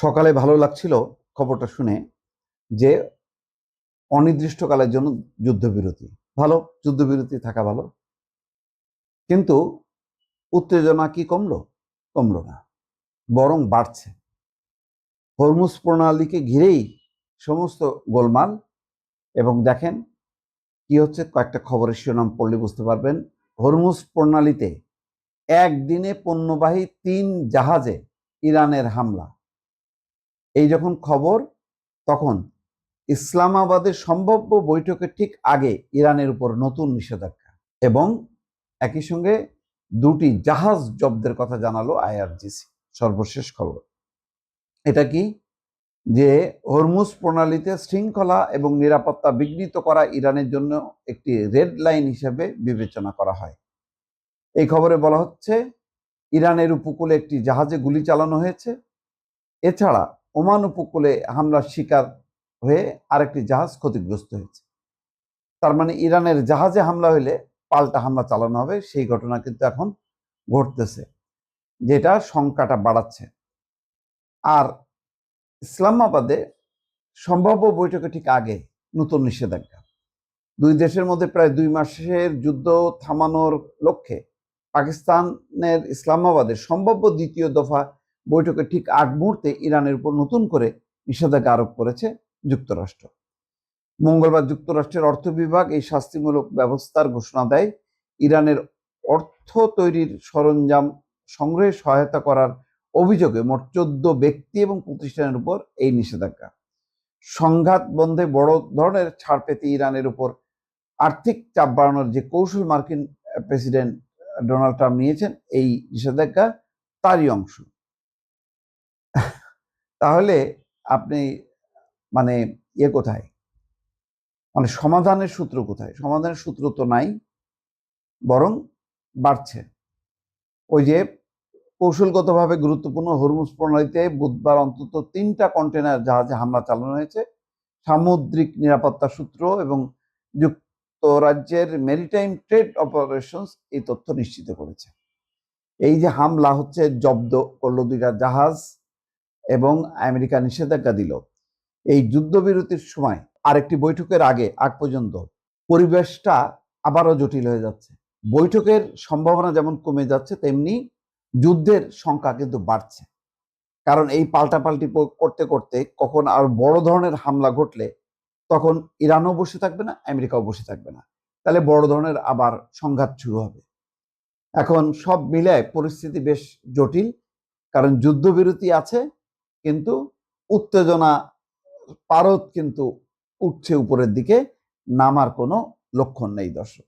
সকালে ভালো লাগছিল খবরটা শুনে যে অনির্দিষ্টকালের জন্য যুদ্ধবিরতি। ভালো, যুদ্ধবিরতি থাকা ভালো, কিন্তু উত্তেজনা কি কমলো? কমলো না, বরং বাড়ছে। হরমুজ প্রণালীকে ঘিরেই সমস্ত গোলমাল। এবং দেখেন কি হচ্ছে, কয়েকটা খবরের শিরোনাম পড়লে বুঝতে পারবেন। হরমুজ প্রণালীতে একদিনে পণ্যবাহী 3 জাহাজে ইরানের হামলা। এই যখন খবর, তখন ইসলামাবাদের সম্ভাব্য বৈঠকের ঠিক আগে ইরানের উপর নতুন নিষেধাজ্ঞা এবং একই সঙ্গে 2টি জাহাজ জব্দের কথা জানালো আইআরজিসি। সর্বশেষ খবর এটা কি, যে হরমুজ প্রণালীতে শৃঙ্খলা এবং নিরাপত্তা বিঘ্নিত করা ইরানের জন্য একটি রেড লাইন হিসেবে বিবেচনা করা হয়। এই খবরে বলা হচ্ছে, ইরানের উপকূলে একটি জাহাজে গুলি চালানো হয়েছে। এছাড়া ওমান উপকূলে হামলার শিকার হয়ে আরেকটি জাহাজ ক্ষতিগ্রস্ত হয়েছে। তার মানে ইরানের জাহাজে হামলা হলে পাল্টা হামলা চালানো হবে, সেই ঘটনা কিন্তু এখন ঘটতেছে, যেটা শঙ্কাটা বাড়াচ্ছে। আর ইসলামাবাদে সম্ভাব্য বৈঠকে ঠিক আগে নতুন নিষেধাজ্ঞা। দুই দেশের মধ্যে প্রায় 2 মাসের যুদ্ধ থামানোর লক্ষ্যে পাকিস্তানের ইসলামাবাদের সম্ভাব্য দ্বিতীয় দফা বৈঠকের ঠিক আগ মুহূর্তে ইরানের উপর নতুন করে নিষেধাজ্ঞা আরোপ করেছে যুক্তরাষ্ট্র। মঙ্গলবার যুক্তরাষ্ট্রের অর্থ বিভাগ এই শাস্তিমূলক ব্যবস্থার ঘোষণা দেয়। ইরানের অর্থ তৈরির সরঞ্জাম সংগ্রহে সহায়তা করার অভিযোগে মোট 14 ব্যক্তি এবং প্রতিষ্ঠানের উপর এই নিষেধাজ্ঞা। সংঘাত বন্ধে বড় ধরনের ছাড় পেতে ইরানের উপর আর্থিক চাপ বাড়ানোর যে কৌশল মার্কিন প্রেসিডেন্ট ডোনাল্ড ট্রাম্প নিয়েছেন, এই নিষেধাজ্ঞা তারই অংশ। তাহলে আপনি মানে কোথায়, মানে সমাধানের সূত্র কোথায়? সমাধানের সূত্র তো নাই, বরং বাড়ছে। ওই যে কৌশলগতভাবে গুরুত্বপূর্ণ হরমুজ প্রণালীতে বুধবার অন্তত 3টা কন্টেনার জাহাজে হামলা চালানো হয়েছে। সামুদ্রিক নিরাপত্তা সূত্র এবং যুক্তরাজ্যের মেরিটাইম ট্রেড অপারেশনস এই তথ্য নিশ্চিত করেছে। এই যে হামলা হচ্ছে, জব্দ করলো 2টা জাহাজ এবং আমেরিকা নিষেধাজ্ঞা দিল, এই যুদ্ধবিরতির সময় আরেকটি বৈঠকের আগ পর্যন্ত পরিবেশটা আবারও জটিল হয়ে যাচ্ছে। বৈঠকের সম্ভাবনা যেমন কমে যাচ্ছে, তেমনি যুদ্ধের সংখ্যা কিন্তু বাড়ছে। কারণ এই পাল্টাপাল্টি করতে করতে কখন আর বড় ধরনের হামলা ঘটলে তখন ইরানও বসে থাকবে না, আমেরিকাও বসে থাকবে না, তাহলে বড় ধরনের আবার সংঘাত শুরু হবে। এখন সব মিলায় পরিস্থিতি বেশ জটিল, কারণ যুদ্ধবিরতি আছে, কিন্তু উত্তেজনা পারদ কিন্তু উঠছে উপরের দিকে, নামার কোনো লক্ষণ নেই দর্শক।